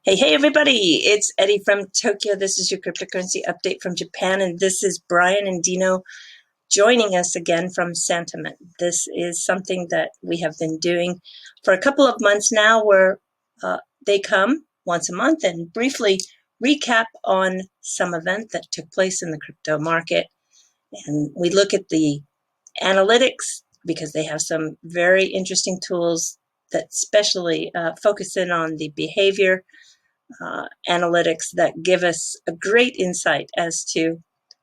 Hey, everybody. It's Eddie from Tokyo. This is your cryptocurrency update from Japan, and this is Brian and Dino joining us again from Santiment. This is something that we have been doing for a couple of months now, where they come once a month and briefly recap on some event that took place in the crypto market. And we look at the analytics because they have some very interesting tools that especially focus in on the behavior analytics that give us a great insight as to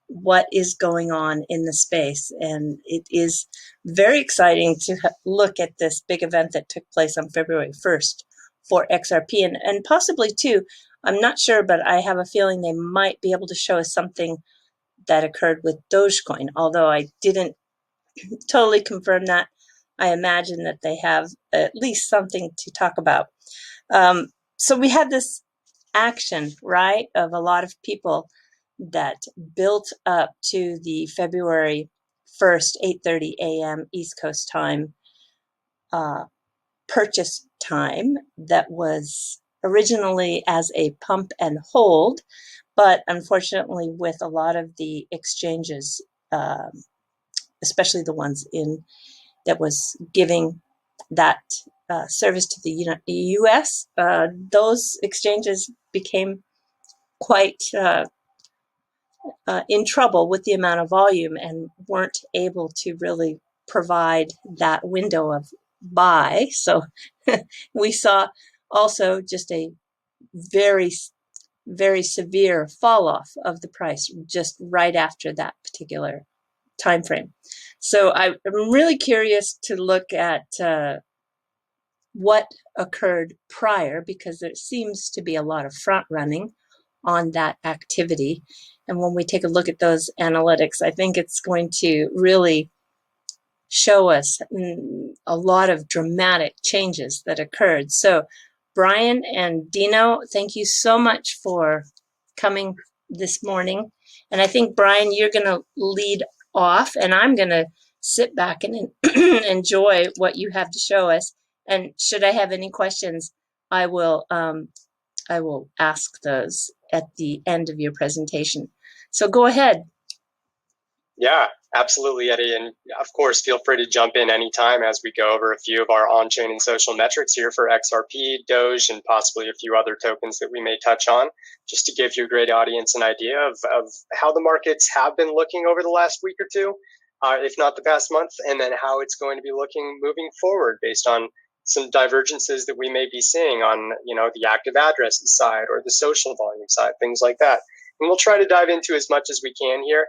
what is going on in the space. And it is very exciting to look at this big event that took place on February 1st for XRP and possibly too, I'm not sure, but I have a feeling they might be able to show us something that occurred with Dogecoin, although I didn't totally confirm that. I imagine that they have at least something to talk about. So we had this action, right, of a lot of people that built up to the February 1st, 8:30 a.m. East Coast time purchase time that was originally as a pump and hold, but unfortunately with a lot of the exchanges, especially the ones in that was giving that service to the U.S., those exchanges became quite in trouble with the amount of volume and weren't able to really provide that window of buy. So we saw also just a very, very severe fall off of the price just right after that particular time frame. So I'm really curious to look at what occurred prior, because there seems to be a lot of front running on that activity. And when we take a look at those analytics, I think it's going to really show us a lot of dramatic changes that occurred. So Brian and Dino, thank you so much for coming this morning. And I think, Brian, you're going to lead off, and I'm going to sit back and enjoy what you have to show us. And should I have any questions, I will ask those at the end of your presentation. So go ahead. Yeah, absolutely, Eddie. And of course, feel free to jump in anytime as we go over a few of our on-chain and social metrics here for XRP, Doge, and possibly a few other tokens that we may touch on, just to give your great audience an idea of how the markets have been looking over the last week or two, if not the past month, and then how it's going to be looking moving forward based on some divergences that we may be seeing on, the active addresses side or the social volume side, things like that. And we'll try to dive into as much as we can here,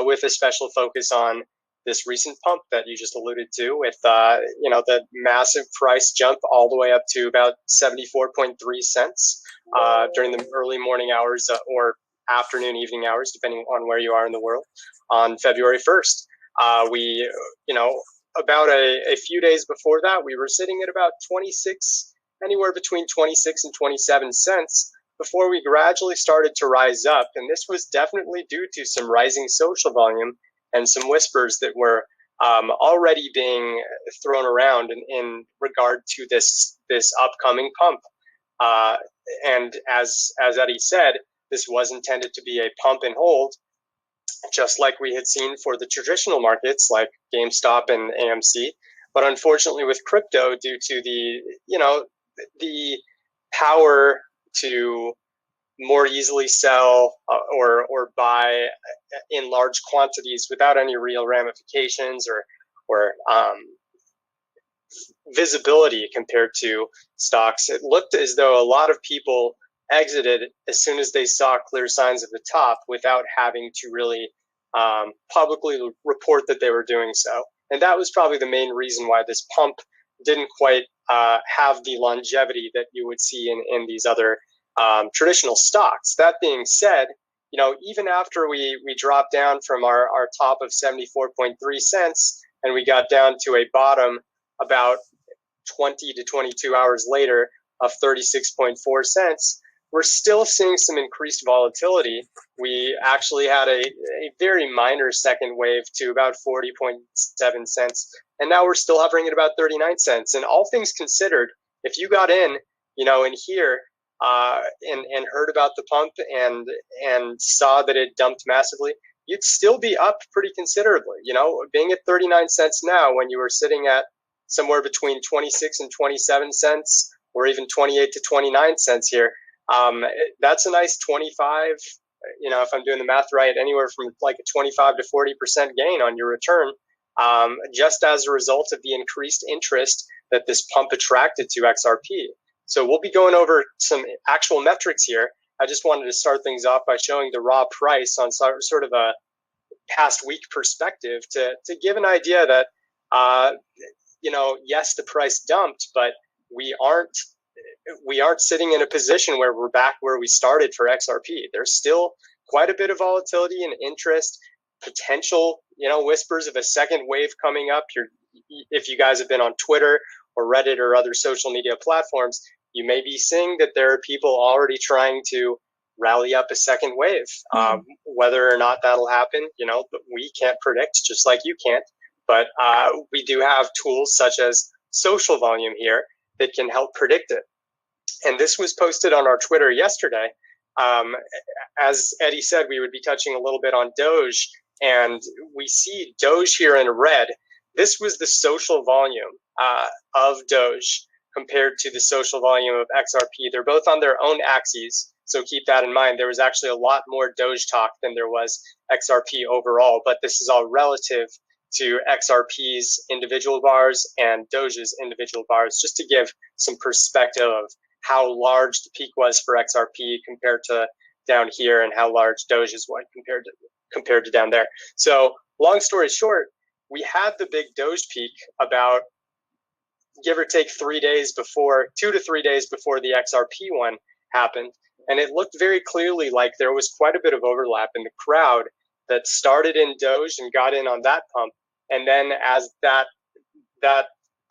with a special focus on this recent pump that you just alluded to, with the massive price jump all the way up to about 74.3 cents during the early morning hours or afternoon, evening hours, depending on where you are in the world, on February 1st. We, about a few days before that, we were sitting at about 26, anywhere between 26 and 27 cents before we gradually started to rise up. And this was definitely due to some rising social volume and some whispers that were already being thrown around in regard to this upcoming pump. And as Eddie said, this was intended to be a pump and hold, just like we had seen for the traditional markets like GameStop and AMC. But unfortunately with crypto, due to the power to more easily sell or buy in large quantities without any real ramifications or visibility compared to stocks, it looked as though a lot of people exited as soon as they saw clear signs of the top without having to really publicly report that they were doing so. And that was probably the main reason why this pump didn't quite have the longevity that you would see in these other traditional stocks. That being said, even after we dropped down from our top of 74.3 cents and we got down to a bottom about 20 to 22 hours later of 36.4 cents, we're still seeing some increased volatility. We actually had a very minor second wave to about 40.7 cents, and now we're still hovering at about 39 cents. And all things considered, if you got in, in here and heard about the pump and saw that it dumped massively, you'd still be up pretty considerably. Being at 39 cents now when you were sitting at somewhere between 26 and 27 cents, or even 28 to 29 cents here, that's a nice 25. If I'm doing the math right, anywhere from like a 25 to 40% gain on your return, just as a result of the increased interest that this pump attracted to XRP. So we'll be going over some actual metrics here. I just wanted to start things off by showing the raw price on sort of a past week perspective to give an idea that, yes, the price dumped, but we aren't sitting in a position where we're back where we started for XRP. There's still quite a bit of volatility and interest, potential, whispers of a second wave coming up. If you guys have been on Twitter or Reddit or other social media platforms, you may be seeing that there are people already trying to rally up a second wave. Whether or not that'll happen, we can't predict, just like you can't. But we do have tools such as social volume here that can help predict it. And this was posted on our Twitter yesterday. As Eddie said, we would be touching a little bit on Doge, and we see Doge here in red. This was the social volume of Doge compared to the social volume of XRP. They're both on their own axes, so keep that in mind. There was actually a lot more Doge talk than there was XRP overall, but this is all relative to XRP's individual bars and Doge's individual bars, just to give some perspective of how large the peak was for XRP compared to down here, and how large Doge's was compared to down there. So long story short, we had the big Doge peak about, give or take 2 to 3 days before the XRP one happened. And it looked very clearly like there was quite a bit of overlap in the crowd that started in Doge and got in on that pump. And then as that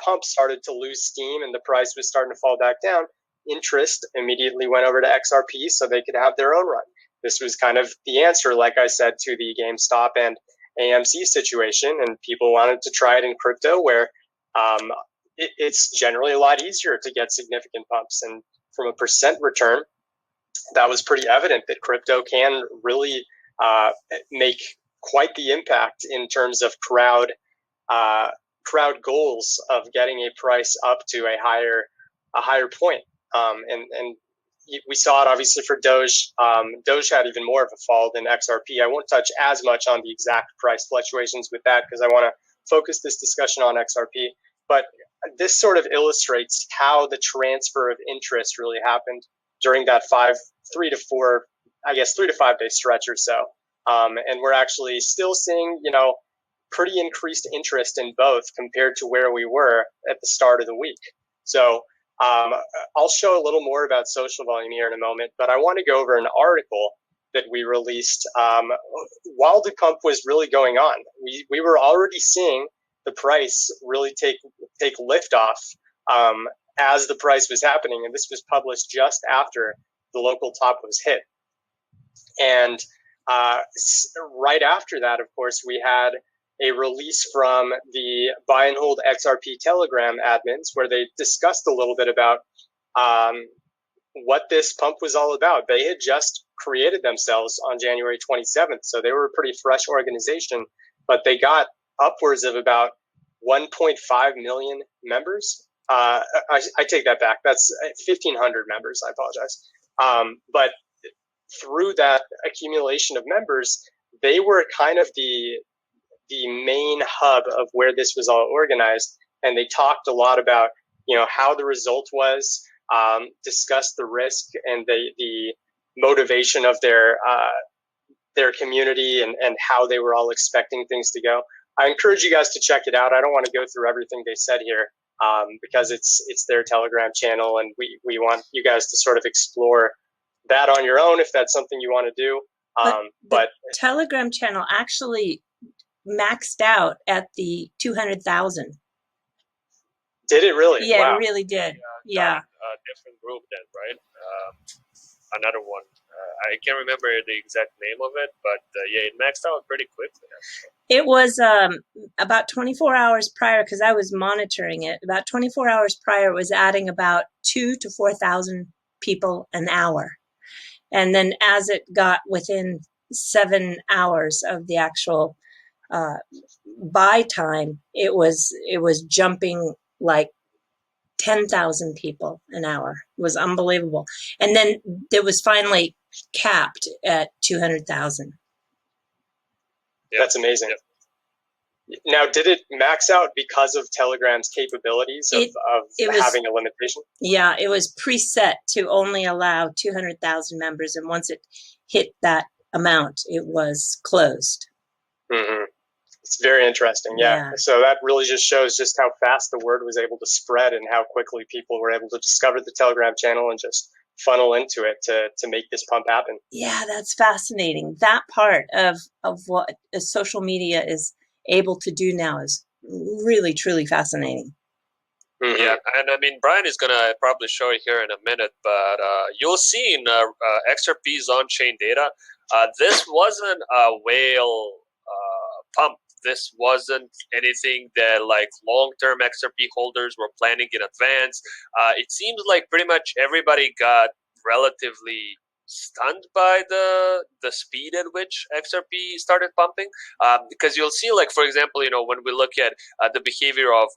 pump started to lose steam and the price was starting to fall back down, interest immediately went over to XRP so they could have their own run. This was kind of the answer, like I said, to the GameStop and AMC situation, and people wanted to try it in crypto, where it's generally a lot easier to get significant pumps. And from a percent return, that was pretty evident that crypto can really make quite the impact in terms of crowd goals of getting a price up to a higher point. And we saw it obviously for Doge. Doge had even more of a fall than XRP. I won't touch as much on the exact price fluctuations with that, because I want to focus this discussion on XRP. But this sort of illustrates how the transfer of interest really happened during that 3 to 5 day stretch or so. And we're actually still seeing, pretty increased interest in both compared to where we were at the start of the week. So I'll show a little more about social volume here in a moment, but I want to go over an article that we released while the pump was really going on. We were already seeing the price really take liftoff as the price was happening, and this was published just after the local top was hit. And right after that, of course, we had a release from the Buy and Hold XRP Telegram admins, where they discussed a little bit about what this pump was all about. They had just created themselves on January 27th, so they were a pretty fresh organization, but they got upwards of about 1.5 million members. I take that back. That's 1,500 members. I apologize. But through that accumulation of members, they were kind of the main hub of where this was all organized. And they talked a lot about, how the result was, discussed the risk and the motivation of their community, and how they were all expecting things to go. I encourage you guys to check it out. I don't want to go through everything they said here, because it's their Telegram channel, and we want you guys to sort of explore that on your own if that's something you want to do. But the Telegram channel actually maxed out at the 200,000. Did it really? Yeah, wow. It really did. Yeah. A different group then, right? Another one. I can't remember the exact name of it, but it maxed out pretty quickly. It was about 24 hours prior, because I was monitoring it. About 24 hours prior, it was adding about 2,000 to 4,000 people an hour. And then as it got within 7 hours of the actual buy time, it was jumping like 10,000 people an hour. It was unbelievable. And then it was finally capped at 200,000. Yep. That's amazing. Yep. Now, did it max out because of Telegram's capabilities of having a limitation? Yeah, it was preset to only allow 200,000 members. And once it hit that amount, it was closed. Mm-hmm. It's very interesting. Yeah. So that really just shows just how fast the word was able to spread and how quickly people were able to discover the Telegram channel and just funnel into it to make this pump happen. Yeah, that's fascinating. That part of what social media is able to do now is really, truly fascinating. Mm-hmm. Yeah, and I mean, Brian is going to probably show it here in a minute, but you'll see in XRP's on-chain data, this wasn't a whale pump. This wasn't anything that like long-term XRP holders were planning in advance. It seems like pretty much everybody got relatively stunned by the speed at which XRP started pumping, because you'll see, like, for example, when we look at the behavior of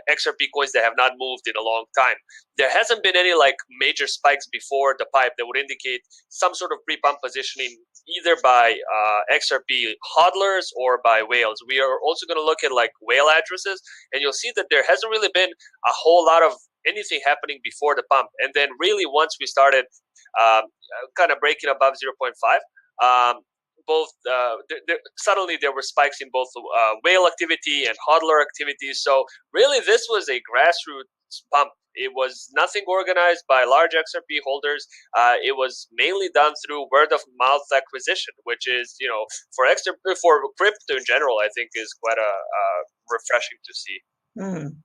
XRP coins that have not moved in a long time, there hasn't been any like major spikes before the pipe that would indicate some sort of pre-pump positioning either by XRP hodlers or by whales. We are also going to look at like whale addresses, and you'll see that there hasn't really been a whole lot of anything happening before the pump. And then really once we started kind of breaking above 0.5, suddenly there were spikes in both whale activity and hodler activity. So really this was a grassroots pump. It was nothing organized by large XRP holders. It was mainly done through word of mouth acquisition, which is, for crypto in general, I think is quite refreshing to see. Mm.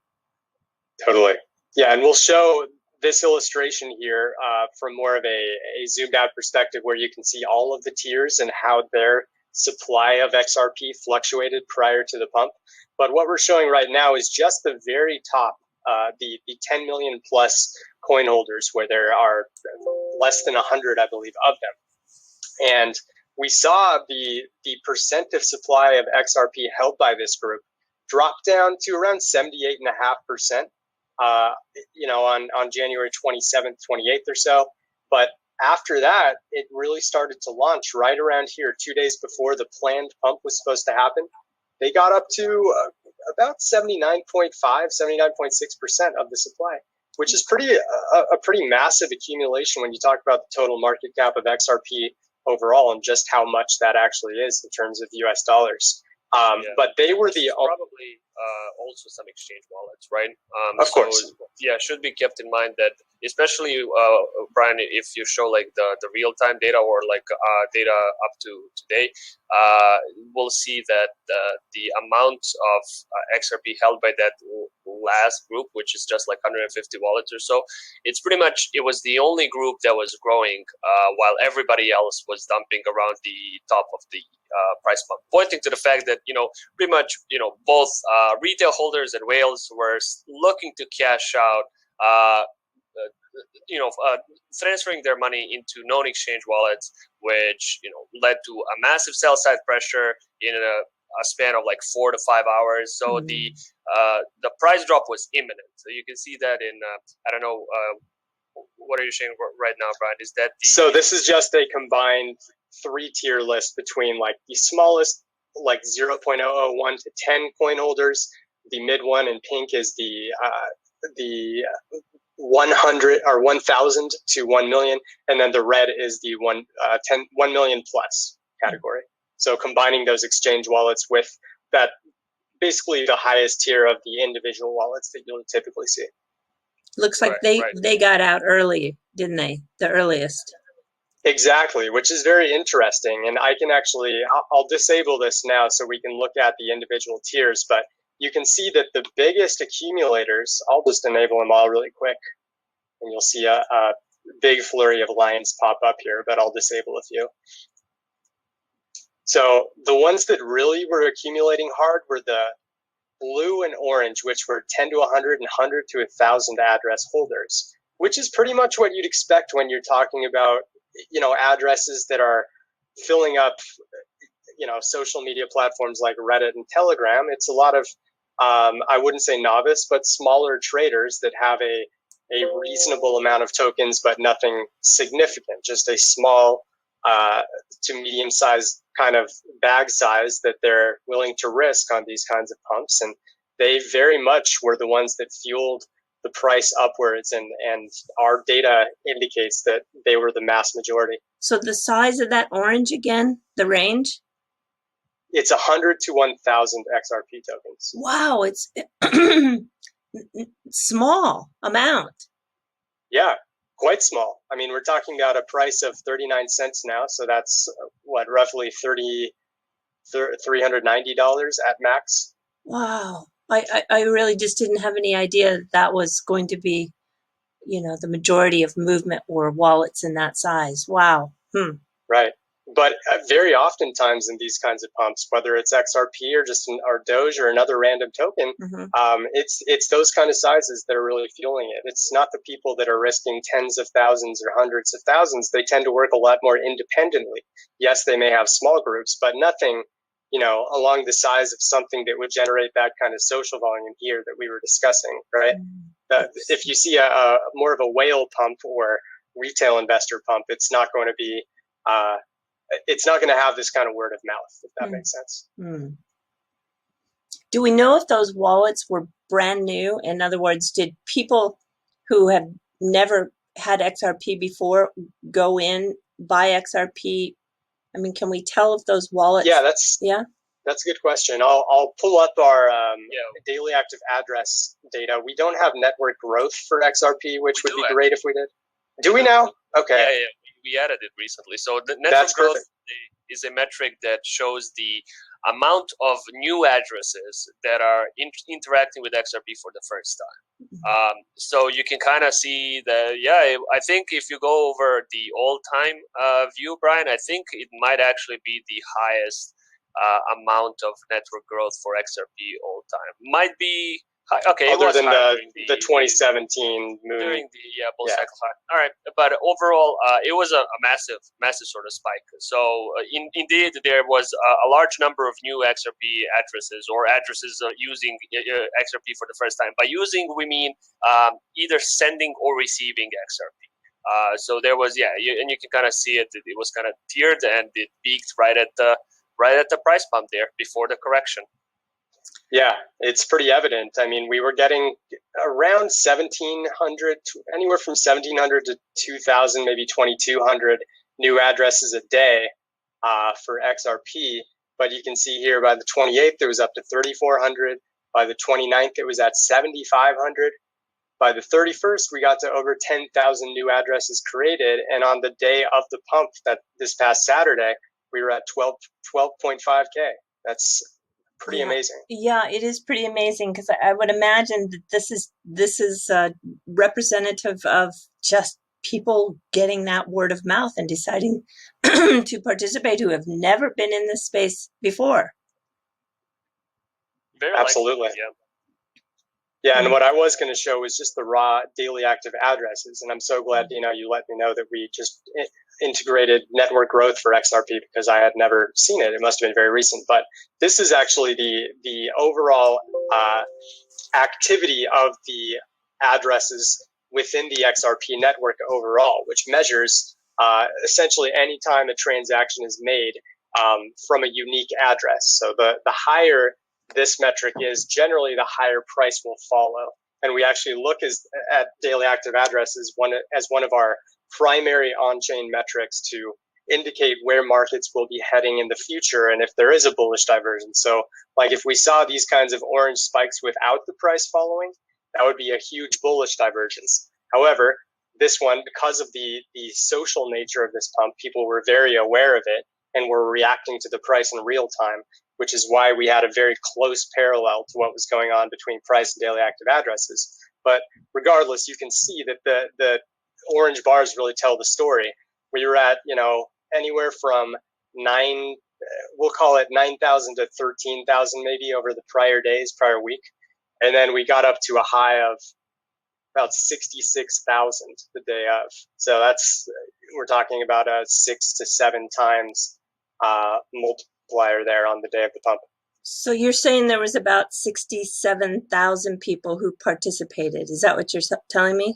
Totally. Yeah, and we'll show this illustration here from more of a zoomed out perspective where you can see all of the tiers and how their supply of XRP fluctuated prior to the pump. But what we're showing right now is just the very top, the 10 million plus coin holders, where there are less than 100, I believe, of them. And we saw the percent of supply of XRP held by this group drop down to around 78.5%. On January 27th, 28th or so. But after that, it really started to launch right around here, 2 days before the planned pump was supposed to happen. They got up to about 79.5, 79.6% of the supply, which is a pretty massive accumulation when you talk about the total market cap of XRP overall and just how much that actually is in terms of US dollars. But they were probably also some exchange wallets, right? Of course. Yeah, should be kept in mind that, especially Brian, if you show like the real time data or like data up to today, we'll see that the amount of XRP held by that last group, which is just like 150 wallets or so, it was the only group that was growing while everybody else was dumping around the top of the price pump, pointing to the fact that pretty much both retail holders and whales were looking to cash out, transferring their money into known exchange wallets, which led to a massive sell side pressure in a span of like 4 to 5 hours. So the price drop was imminent. So you can see that in I don't know. What are you saying right now, Brian? Is that so? This is just a combined 3-tier list between like the smallest, like 0.001 to 10 coin holders. The mid one in pink is the 100 or 1,000 to 1 million, and then the red is the 1 million plus category. So combining those exchange wallets with that, basically the highest tier of the individual wallets that you'll typically see. Looks like they got out early, didn't they? The earliest. Exactly, which is very interesting. And I can actually, I'll disable this now so we can look at the individual tiers, but you can see that the biggest accumulators, I'll just enable them all really quick, and you'll see a big flurry of lines pop up here, but I'll disable a few. So the ones that really were accumulating hard were the blue and orange, which were 10 to 100 and 100 to 1,000 address holders. which is pretty much what you'd expect when you're talking about, addresses that are filling up, social media platforms like Reddit and Telegram. It's a lot of, I wouldn't say novice, but smaller traders that have a reasonable amount of tokens, but nothing significant, just a small to medium-sized kind of bag size that they're willing to risk on these kinds of pumps. And they very much were the ones that fueled the price upwards, and our data indicates that they were the mass majority. So the size of that orange again, the range? It's 100 to 1,000 XRP tokens. Wow, it's small amount. Yeah, quite small. I mean, we're talking about a price of 39 cents now, so that's roughly $390 at max. Wow. I really just didn't have any idea that was going to be, the majority of movement or wallets in that size. Wow. Right. But very oftentimes in these kinds of pumps, whether it's XRP or just or Doge or another random token, it's those kind of sizes that are really fueling it. It's not the people that are risking tens of thousands or hundreds of thousands. They tend to work a lot more independently. Yes, they may have small groups, but nothing, along the size of something that would generate that kind of social volume here that we were discussing, right? If you see a more of a whale pump or retail investor pump, it's not going to be it's not going to have this kind of word of mouth, if that makes sense. Do we know if those wallets were brand new? In other words, did people who have never had XRP before go in, buy XRP? I mean, can we tell if those wallets? Yeah, that's a good question. I'll pull up our daily active address data. We don't have network growth for XRP, which would be great if we did. Do we now? Okay. Yeah. We added it recently. So the network growth is a metric that shows the amount of new addresses that are interacting with XRP for the first time. So you can kind of see that, I think if you go over the all-time view, Brian, I think it might actually be the highest amount of network growth for XRP all-time. Might be okay. Other than the 2017 moon. During the bull cycle high. All right, but overall, it was a massive sort of spike. So indeed, there was a large number of new XRP addresses or addresses using XRP for the first time. By using, we mean either sending or receiving XRP. So there was and you can kind of see it. It was kind of tiered, and it peaked right at the price pump there before the correction. Yeah, it's pretty evident. I mean, we were getting around 1,700, anywhere from 1,700 to 2,000, maybe 2,200 new addresses a day for XRP. But you can see here by the 28th, it was up to 3,400. By the 29th, it was at 7,500. By the 31st, we got to over 10,000 new addresses created. And on the day of the pump, that this past Saturday, we were at 12.5K. That's pretty amazing. Yeah, it is pretty amazing, because I would imagine that this is representative of just people getting that word of mouth and deciding to participate who have never been in this space before. Absolutely. Likely, Yeah, and what I was going to show was just the raw daily active addresses, and I'm so glad you let me know that we just integrated network growth for XRP, because I had never seen it. It must have been very recent, but this is actually the overall activity of the addresses within the XRP network overall, which measures essentially any time a transaction is made from a unique address. So the higher this metric is, generally the higher price will follow. And we actually look at daily active addresses as one of our primary on-chain metrics to indicate where markets will be heading in the future and if there is a bullish divergence. So like if we saw these kinds of orange spikes without the price following, that would be a huge bullish divergence. However, this one, because of the social nature of this pump, people were very aware of it and were reacting to the price in real time, which is why we had a very close parallel to what was going on between price and daily active addresses. But regardless, you can see that the orange bars really tell the story. We were at, anywhere from we'll call it 9,000 to 13,000 maybe over the prior week. And then we got up to a high of about 66,000 the day of. So we're talking about a 6 to 7 times multiplier there on the day of the pump. So you're saying there was about 67,000 people who participated. Is that what you're telling me?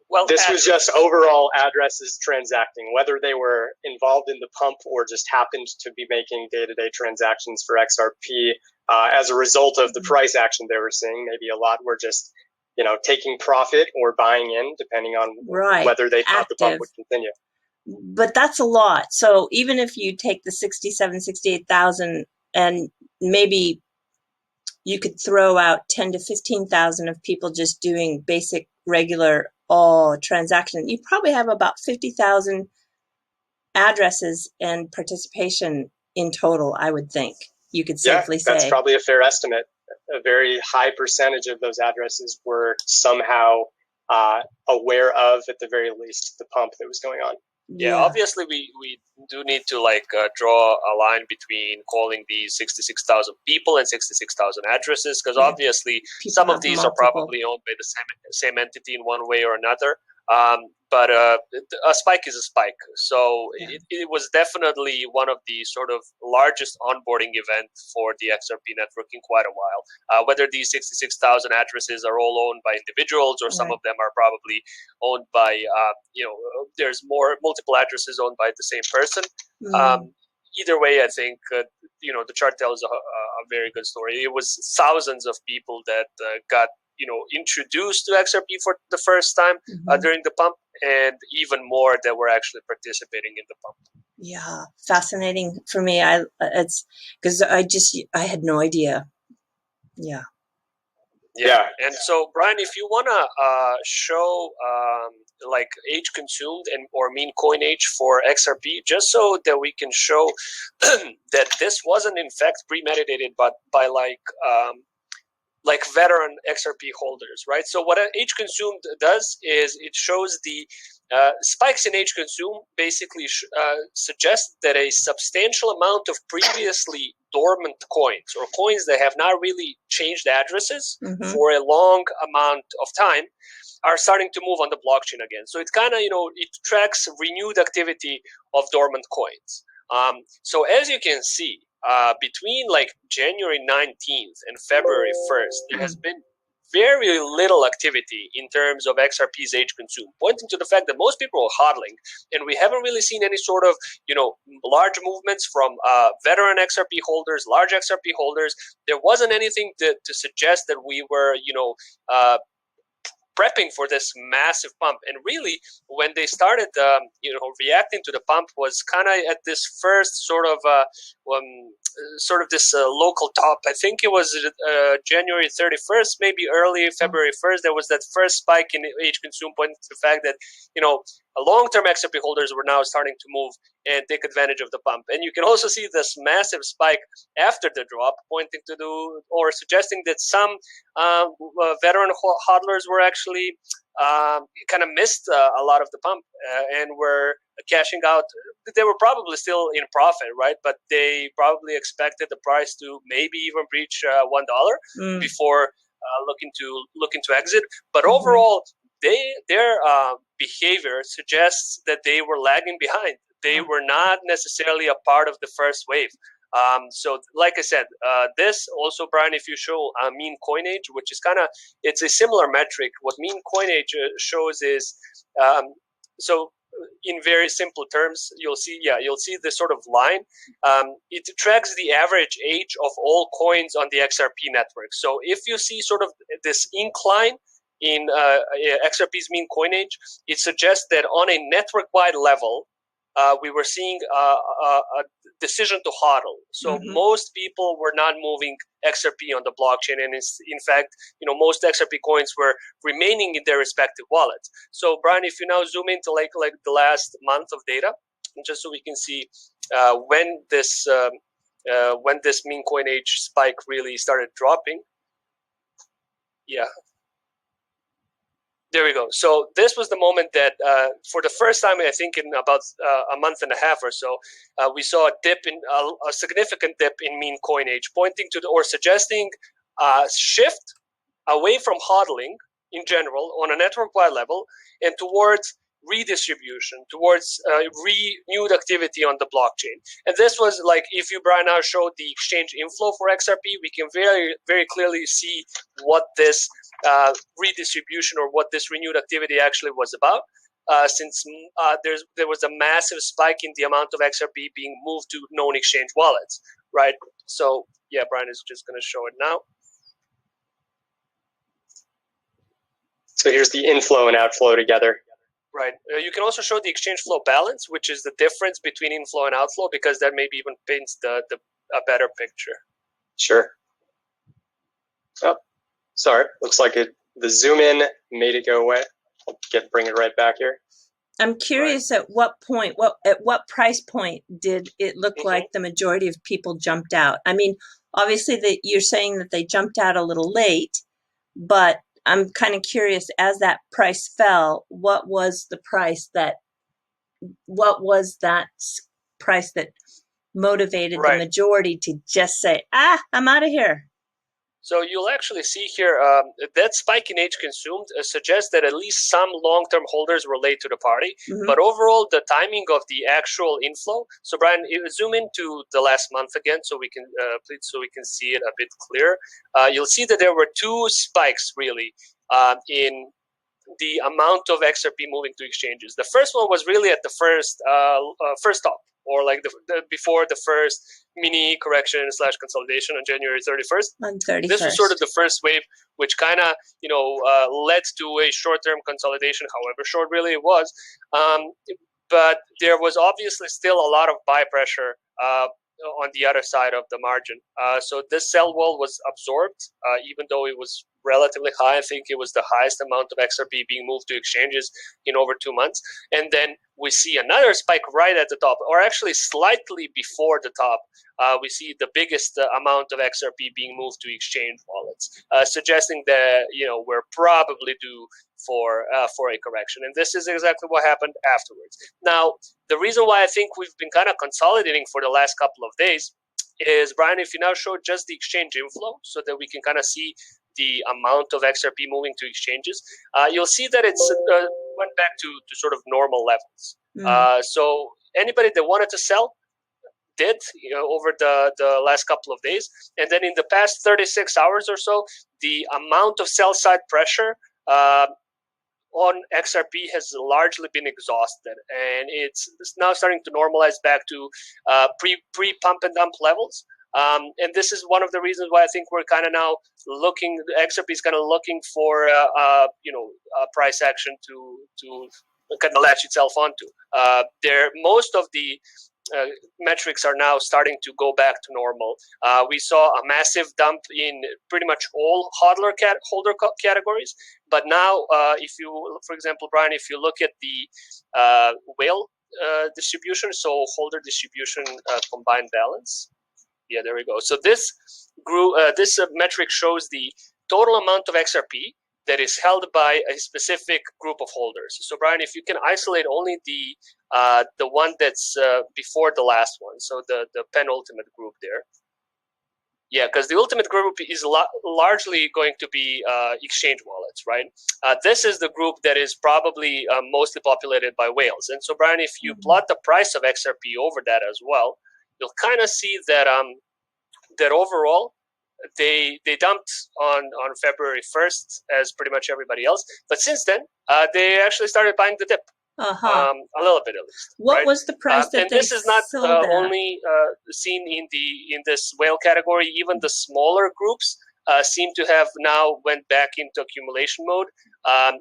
Well, this was just overall addresses transacting, whether they were involved in the pump or just happened to be making day-to-day transactions for XRP as a result of the price action they were seeing. Maybe a lot were just, taking profit or buying in, depending on whether they thought the pump would continue. But that's a lot. So even if you take the 68,000 and maybe you could throw out 10 to 15,000 of people just doing basic, regular, transaction, you probably have about 50,000 addresses and participation in total, I would think. You could safely say. That's probably a fair estimate. A very high percentage of those addresses were somehow aware of, at the very least, the pump that was going on. Yeah, obviously we do need to draw a line between calling these 66,000 people and 66,000 addresses, because obviously some of these are probably owned by the same entity in one way or another. But a spike is a spike. So it was definitely one of the sort of largest onboarding events for the XRP network in quite a while. Whether these 66,000 addresses are all owned by individuals or some of them are probably owned by, there's multiple addresses owned by the same person. Either way, I think, the chart tells a very good story. It was thousands of people that got introduced to XRP for the first time during the pump, and even more that were actually participating in the pump. Yeah, fascinating for me. It's because I had no idea. Yeah. And so, Brian, if you wanna show age consumed or mean coin age for XRP, just so that we can show that this wasn't in fact premeditated, but by veteran XRP holders, right? So what age consumed does is it shows the spikes in age consumed basically suggest that a substantial amount of previously dormant coins or coins that have not really changed addresses for a long amount of time are starting to move on the blockchain again. So it kind of, it tracks renewed activity of dormant coins. So as you can see, between January 19th and February 1st, there has been very little activity in terms of XRP's age consumed, pointing to the fact that most people are hodling, and we haven't really seen any sort of, large movements from veteran XRP holders, large XRP holders. There wasn't anything to suggest that we were, prepping for this massive pump. And really, when they started, reacting to the pump was kind of at this first sort of this local top. I think it was January 31st, maybe early February 1st. There was that first spike in age consumed, pointing to the fact that, long-term XRP holders were now starting to move and take advantage of the pump. And you can also see this massive spike after the drop, pointing to suggesting that some veteran hodlers were actually kind of missed a lot of the pump and were cashing out. They were probably still in profit, right? But they probably expected the price to maybe even breach $1 before looking to exit. But overall, their behavior suggests that they were lagging behind. They were not necessarily a part of the first wave. So like I said, this also, Brian, if you show mean coinage, which is it's a similar metric. What mean coinage shows is, so in very simple terms, you'll see this sort of line. It tracks the average age of all coins on the XRP network. So if you see sort of this incline in XRP's mean coinage, it suggests that on a network-wide level, we were seeing a decision to hodl. So most people were not moving XRP on the blockchain, and in fact, most XRP coins were remaining in their respective wallets. So, Brian, if you now zoom into like the last month of data, just so we can see when this mean coinage spike really started dropping. Yeah. There we go. So this was the moment that, for the first time, I think in about a month and a half or so, we saw a significant dip in mean coinage, pointing to or suggesting a shift away from hodling in general on a network-wide level and towards redistribution, towards renewed activity on the blockchain. And this was like, if you, Brian, now showed the exchange inflow for XRP, we can very, very clearly see what this redistribution or what this renewed activity actually was about. Since there was a massive spike in the amount of XRP being moved to known exchange wallets, right? So yeah, Brian is just going to show it now. So here's the inflow and outflow together. Right. You can also show the exchange flow balance, which is the difference between inflow and outflow, because that maybe even paints a better picture. Sure. Oh, sorry. Looks like the zoom in made it go away. I'll bring it right back here. I'm curious at what point, at what price point did it look like the majority of people jumped out? I mean, obviously that you're saying that they jumped out a little late, but I'm kind of curious, as that price fell, what was that motivated the majority to just say, I'm out of here? So you'll actually see here that spike in H consumed suggests that at least some long-term holders were late to the party. But overall, the timing of the actual inflow. So Brian, zoom into the last month again, so we can see it a bit clearer. You'll see that there were two spikes really in the amount of XRP moving to exchanges. The first one was really at the first top, or like before the first mini correction / consolidation on January 31st. This was sort of the first wave, which kind of led to a short-term consolidation, however short really it was. But there was obviously still a lot of buy pressure on the other side of the margin. So this sell wall was absorbed, even though it was relatively high. I think it was the highest amount of XRP being moved to exchanges in over 2 months. And then we see another spike right at the top, or actually slightly before the top. We see the biggest amount of XRP being moved to exchange wallets, suggesting that we're probably due for a correction. And this is exactly what happened afterwards. Now, the reason why I think we've been kind of consolidating for the last couple of days is, Brian, if you now show just the exchange inflow so that we can kind of see the amount of XRP moving to exchanges, you'll see that it's went back to sort of normal levels. So anybody that wanted to sell did over the last couple of days. And then in the past 36 hours or so, the amount of sell side pressure on XRP has largely been exhausted, and it's now starting to normalize back to pre pump and dump levels. And this is one of the reasons why I think we're kind of now looking. XRP is kind of looking for a price action to kind of latch itself onto. Most of the metrics are now starting to go back to normal. We saw a massive dump in pretty much all holder categories, but now, for example, Brian, if you look at the whale distribution, so holder distribution combined balance. Yeah, there we go. So this metric shows the total amount of XRP that is held by a specific group of holders. So Brian, if you can isolate only the one that's before the last one, so the penultimate group there. Yeah, because the ultimate group is largely going to be exchange wallets, right? This is the group that is probably mostly populated by whales. And so Brian, if you plot the price of XRP over that as well, you'll kind of see that that overall they dumped on February 1st, as pretty much everybody else. But since then, they actually started buying the dip. A little bit at least. What was the price that and they this is not only seen in this whale category. Even the smaller groups seem to have now went back into accumulation mode.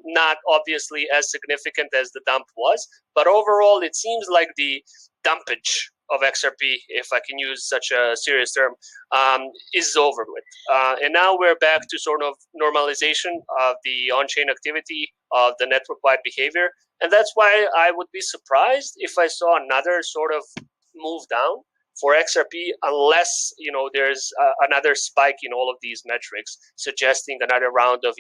Not obviously as significant as the dump was, but overall it seems like the dumpage of XRP, if I can use such a serious term, is over with. And now we're back to sort of normalization of the on-chain activity, of the network-wide behavior. And that's why I would be surprised if I saw another sort of move down for XRP, unless there's another spike in all of these metrics, suggesting another round of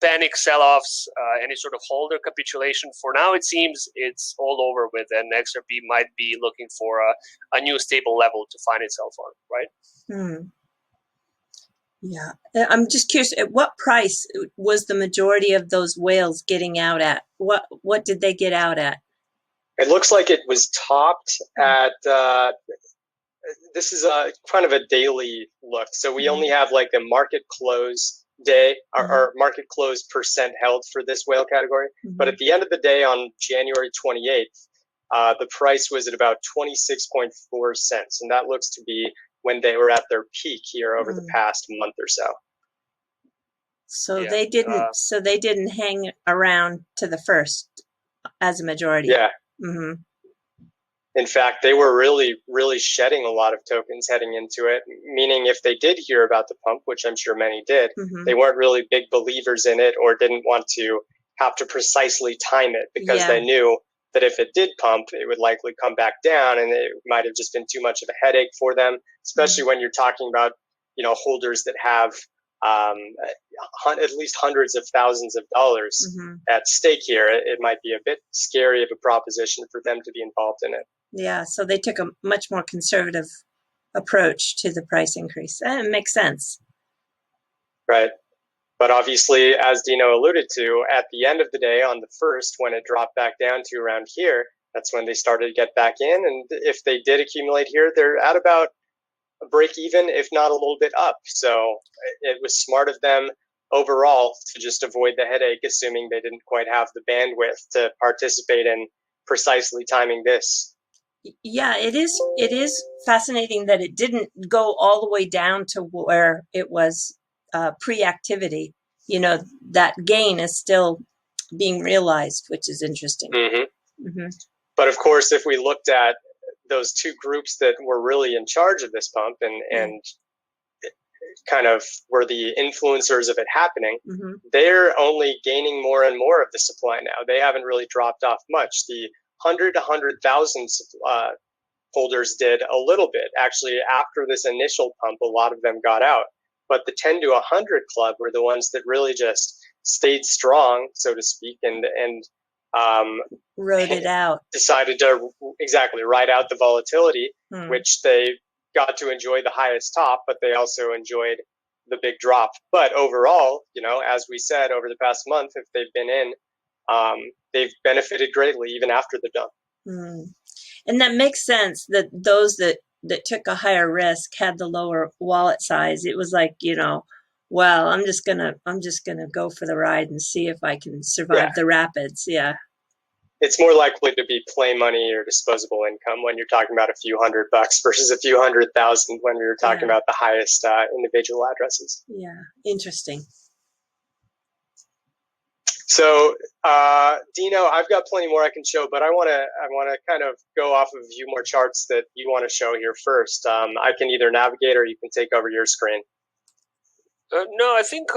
panic sell-offs, any sort of holder capitulation. For now, it seems it's all over with, and XRP might be looking for a new stable level to find itself on, right? Yeah. I'm just curious, at what price was the majority of those whales getting out at? What did they get out at? It looks like it was topped at, this is a kind of a daily look. So we only have like a market close day, or market close percent held for this whale category. But at the end of the day on January 28th, the price was at about 26.4 cents. And that looks to be when they were at their peak here over the past month or so. So Yeah. they didn't hang around to the first as a majority. Yeah. In fact, they were really, really shedding a lot of tokens heading into it, meaning if they did hear about the pump, which I'm sure many did, they weren't really big believers in it or didn't want to have to precisely time it because they knew that if it did pump, it would likely come back down and it might have just been too much of a headache for them, especially when you're talking about, holders that have at least hundreds of thousands of dollars at stake here. It might be a bit scary of a proposition for them to be involved in it. Yeah, so they took a much more conservative approach to the price increase. It makes sense. Right. But obviously, as Dino alluded to, at the end of the day, on the 1st, when it dropped back down to around here, that's when they started to get back in. And if they did accumulate here, they're at about a break even, if not a little bit up. So it was smart of them overall to just avoid the headache, assuming they didn't quite have the bandwidth to participate in precisely timing this. Yeah, it is fascinating that it didn't go all the way down to where it was pre-activity. That gain is still being realized, which is interesting. But of course, if we looked at those two groups that were really in charge of this pump and kind of were the influencers of it happening, they're only gaining more and more of the supply now. They haven't really dropped off much. The 100 to 100,000 holders did a little bit. Actually, after this initial pump, a lot of them got out. But the 10 to 100 club were the ones that really just stayed strong, so to speak, and rode it out. Decided to ride out the volatility, which they got to enjoy the highest top, but they also enjoyed the big drop. But overall, as we said, over the past month, if they've been in, they've benefited greatly even after the dump. And that makes sense that those that took a higher risk had the lower wallet size. It was like, well, I'm just gonna go for the ride and see if I can survive the rapids. Yeah. It's more likely to be play money or disposable income when you're talking about a few $100 versus a few 100,000 when we were talking about the highest individual addresses. Yeah, interesting. So, Dino, I've got plenty more I can show, but I want to kind of go off of a few more charts that you want to show here first. I can either navigate or you can take over your screen. No, I think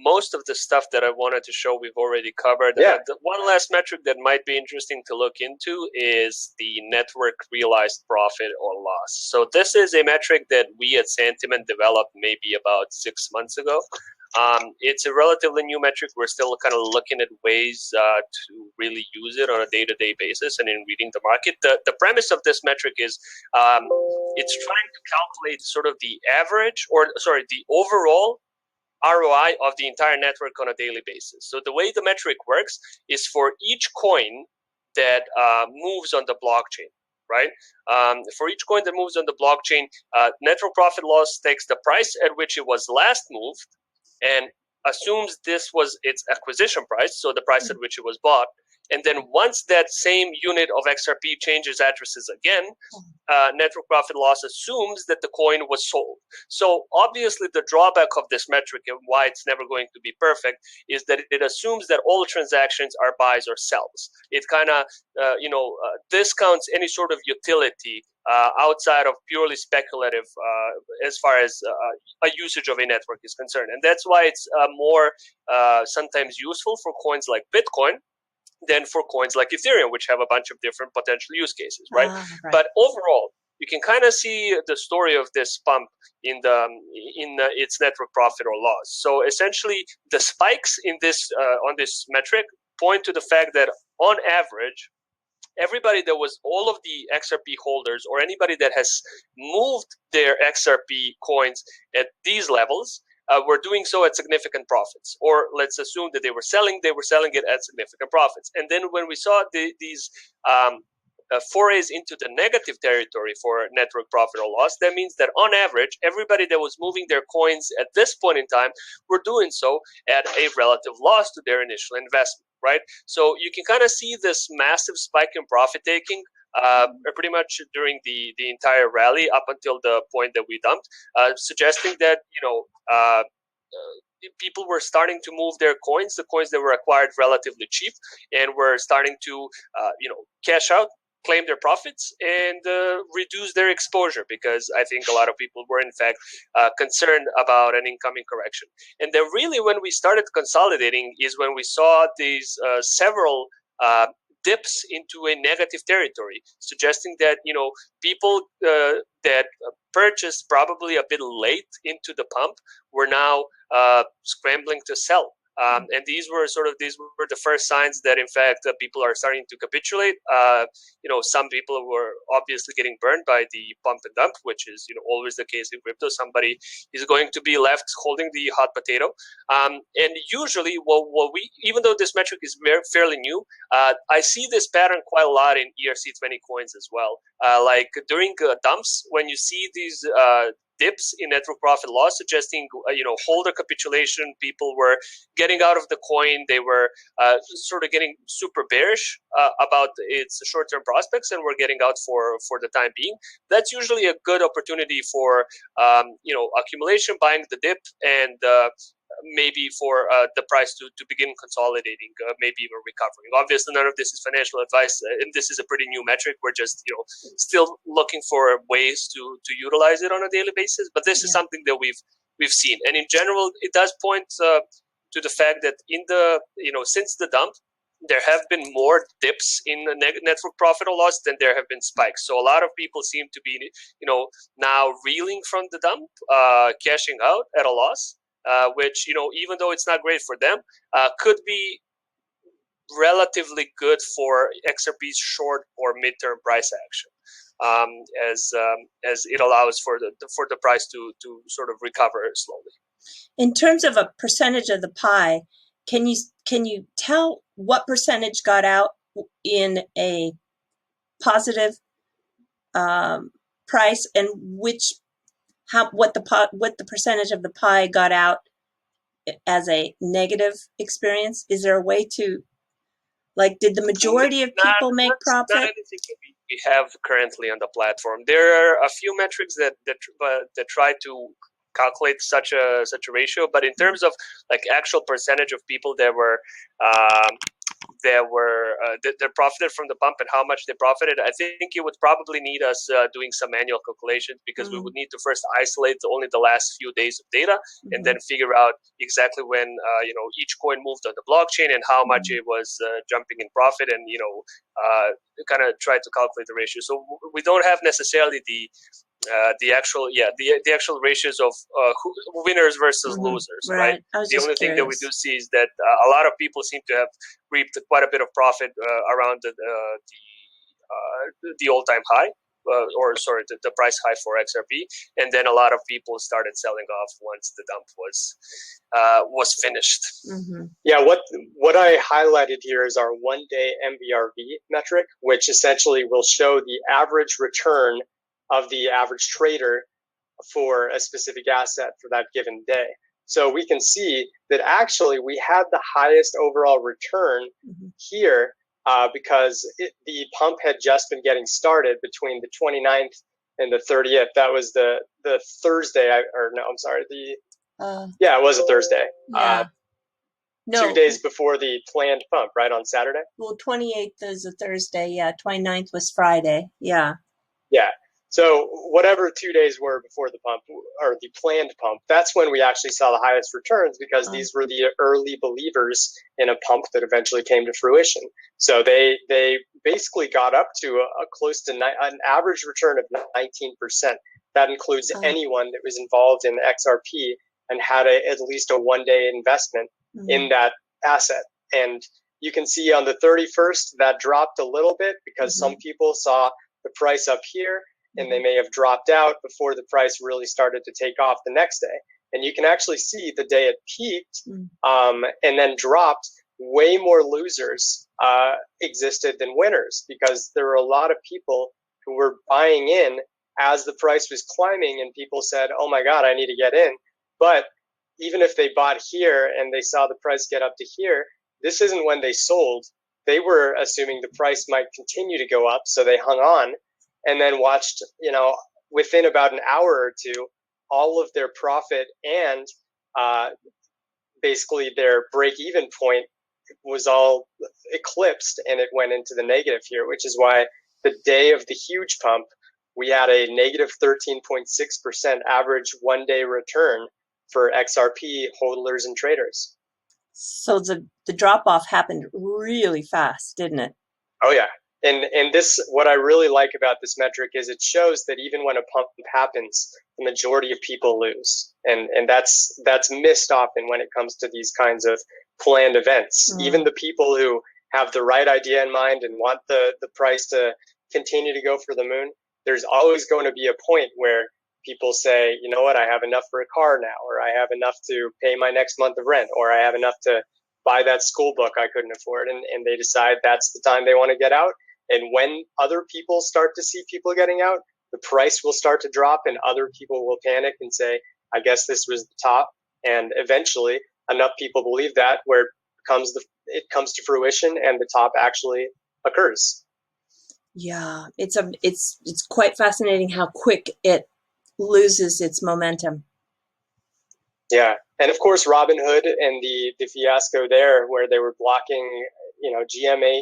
most of the stuff that I wanted to show we've already covered. The one last metric that might be interesting to look into is the network realized profit or loss. So this is a metric that we at Santiment developed maybe about 6 months ago. It's a relatively new metric. We're still kind of looking at ways to really use it on a day-to-day basis and in reading the market. The premise of this metric is it's trying to calculate sort of the average, the overall ROI of the entire network on a daily basis. So the way the metric works is for each coin that moves on the blockchain, right? For each coin that moves on the blockchain, network profit loss takes the price at which it was last moved and assumes this was its acquisition price, so the price at which it was bought. And then once that same unit of XRP changes addresses again, network profit loss assumes that the coin was sold. So obviously the drawback of this metric and why it's never going to be perfect is that it assumes that all transactions are buys or sells. It kind of discounts any sort of utility outside of purely speculative as far as a usage of a network is concerned. And that's why it's more sometimes useful for coins like Bitcoin than for coins like Ethereum, which have a bunch of different potential use cases, right? But overall, you can kind of see the story of this pump in its network profit or loss. So essentially, the spikes in this on this metric point to the fact that on average, everybody that was all of the XRP holders or anybody that has moved their XRP coins at these levels were doing so at significant profits. Or let's assume that they were selling it at significant profits. And then when we saw these forays into the negative territory for network profit or loss, that means that on average, everybody that was moving their coins at this point in time were doing so at a relative loss to their initial investment, right? So you can kind of see this massive spike in profit taking pretty much during the entire rally up until the point that we dumped, suggesting that, people were starting to move their coins, the coins that were acquired relatively cheap, and were starting to, cash out, claim their profits, and reduce their exposure, because I think a lot of people were in fact concerned about an incoming correction. And then really when we started consolidating is when we saw these several dips into a negative territory, suggesting that people that purchased probably a bit late into the pump were now scrambling to sell. And these were the first signs that in fact people are starting to capitulate. Some people were obviously getting burned by the pump and dump, which is always the case in crypto. Somebody is going to be left holding the hot potato. And usually, what we, even though this metric is fairly new, I see this pattern quite a lot in ERC20 coins as well. Like during dumps, when you see these dips in network profit loss, suggesting holder capitulation, people were getting out of the coin, they were sort of getting super bearish about its short-term prospects and were getting out for the time being. That's usually a good opportunity for accumulation, buying the dip, and maybe for the price to begin consolidating, maybe even recovering. Obviously, none of this is financial advice, and this is a pretty new metric. We're just still looking for ways to utilize it on a daily basis. But this is something that we've seen, and in general, it does point to the fact that in the since the dump, there have been more dips in the network profit or loss than there have been spikes. So a lot of people seem to be now reeling from the dump, cashing out at a loss. Which even though it's not great for them, could be relatively good for XRP's short or midterm price action, as it allows for the price to sort of recover slowly. In terms of a percentage of the pie, can you tell what percentage got out in a positive price, and what the percentage of the pie got out as a negative experience? Is there a way to, did the majority of people make profit? Not anything that we have currently on the platform. There are a few metrics that try to calculate such a ratio, but in terms of actual percentage of people that profited from the pump and how much they profited, I think it would probably need us doing some manual calculations, because we would need to first isolate only the last few days of data, and then figure out exactly when each coin moved on the blockchain and how much it was jumping in profit, and kind of try to calculate the ratio. So we don't have necessarily the actual ratios of winners versus losers, right? The only thing that we do see is that a lot of people seem to have reaped quite a bit of profit around the all-time high, the price high for XRP, and then a lot of people started selling off once the dump was finished. Yeah, what I highlighted here is our one-day MVRV metric, which essentially will show the average return of the average trader for a specific asset for that given day. So we can see that actually we had the highest overall return here because the pump had just been getting started between the 29th and the 30th. That was the Thursday, it was a Thursday. Yeah. 2 days before the planned pump, right, on Saturday? Well, 28th is a Thursday, yeah. 29th was Friday, yeah. Yeah. So whatever 2 days were before the pump, or the planned pump, that's when we actually saw the highest returns, because these were the early believers in a pump that eventually came to fruition. So they basically got up to a close to an average return of 19%. That includes anyone that was involved in XRP and had at least a one-day investment in that asset. And you can see on the 31st, that dropped a little bit because some people saw the price up here, and they may have dropped out before the price really started to take off the next day. And you can actually see the day it peaked and then dropped, way more losers existed than winners, because there were a lot of people who were buying in as the price was climbing, and people said, oh my God, I need to get in. But even if they bought here and they saw the price get up to here, this isn't when they sold. They were assuming the price might continue to go up, so they hung on and then watched, within about an hour or two, all of their profit and basically their break-even point was all eclipsed, and it went into the negative here, which is why the day of the huge pump, we had a negative 13.6% average one-day return for XRP holders and traders. So the drop-off happened really fast, didn't it? Oh, yeah. And this, what I really like about this metric is it shows that even when a pump happens, the majority of people lose. And that's missed often when it comes to these kinds of planned events. Even the people who have the right idea in mind and want the price to continue to go for the moon, there's always going to be a point where people say, you know what, I have enough for a car now, or I have enough to pay my next month of rent, or I have enough to buy that school book I couldn't afford. And they decide that's the time they want to get out. And when other people start to see people getting out, the price will start to drop and other people will panic and say, I guess this was the top. And eventually enough people believe that where it comes to fruition and the top actually occurs. Yeah, it's quite fascinating how quick it loses its momentum. Yeah. And of course, Robinhood and the fiasco there where they were blocking, GME,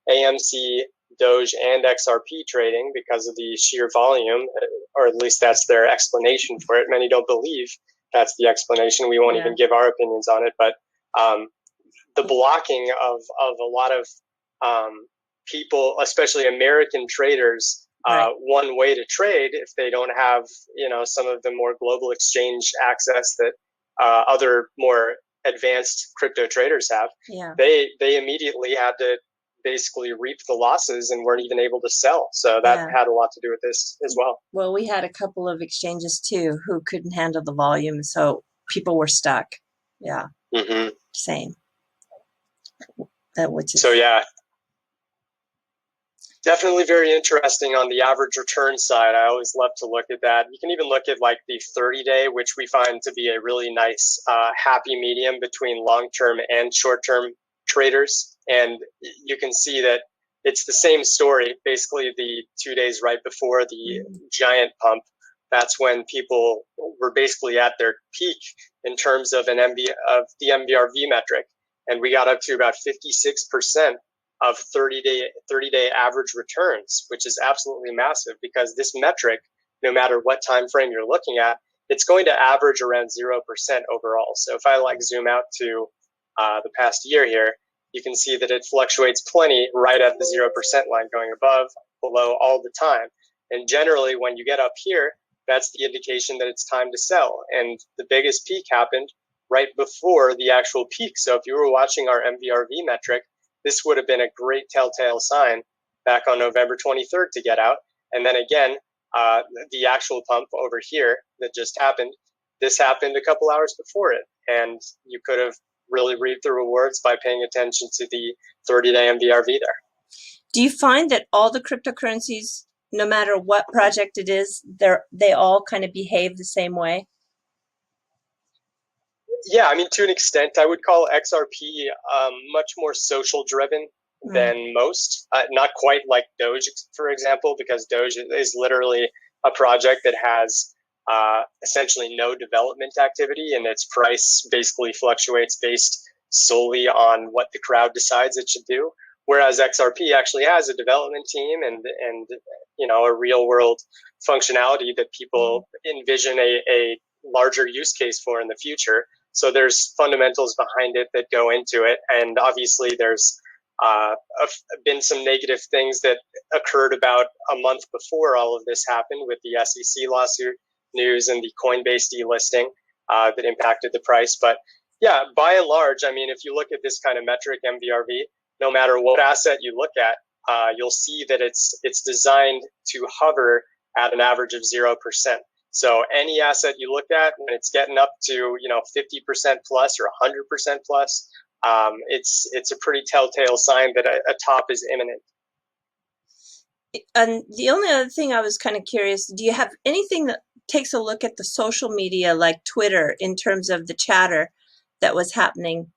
AMC, Doge, and XRP trading because of the sheer volume, or at least that's their explanation for it. Many don't believe that's the explanation. We won't even give our opinions on it. But the blocking of a lot of people, especially American traders, one way to trade if they don't have, some of the more global exchange access that other more advanced crypto traders have. Yeah. They immediately had to basically reap the losses and weren't even able to sell. So that had a lot to do with this as well. Well, we had a couple of exchanges too who couldn't handle the volume, so people were stuck. Yeah. Mm-hmm. Same. Definitely very interesting on the average return side. I always love to look at that. You can even look at like the 30-day, which we find to be a really nice happy medium between long-term and short-term traders. And you can see that it's the same story. Basically, the 2 days right before the giant pump, that's when people were basically at their peak in terms of the MVRV metric. And we got up to about 56% of 30-day average returns, which is absolutely massive because this metric, no matter what time frame you're looking at, it's going to average around 0% overall. So if I zoom out to the past year here, you can see that it fluctuates plenty right at the 0% line, going above, below all the time. And generally, when you get up here, that's the indication that it's time to sell. And the biggest peak happened right before the actual peak. So if you were watching our MVRV metric, this would have been a great telltale sign back on November 23rd to get out. And then again, the actual pump over here that just happened, this happened a couple hours before it. And you could have really reaped the rewards by paying attention to the 30-day MVRV there. Do you find that all the cryptocurrencies, no matter what project it is, they all kind of behave the same way? Yeah, I mean, to an extent, I would call XRP much more social driven than most. Not quite like Doge, for example, because Doge is literally a project that has essentially no development activity, and its price basically fluctuates based solely on what the crowd decides it should do. Whereas XRP actually has a development team and a real world functionality that people envision a larger use case for in the future. So there's fundamentals behind it that go into it. And obviously there's been some negative things that occurred about a month before all of this happened with the SEC lawsuit news and the Coinbase delisting that impacted the price. But yeah, by and large, I mean, if you look at this kind of metric, MVRV, no matter what asset you look at, you'll see that it's designed to hover at an average of 0%. So any asset you look at, when it's getting up to 50% plus or 100% plus, it's a pretty telltale sign that a top is imminent. And the only other thing I was kind of curious, do you have anything that takes a look at the social media like Twitter in terms of the chatter that was happening?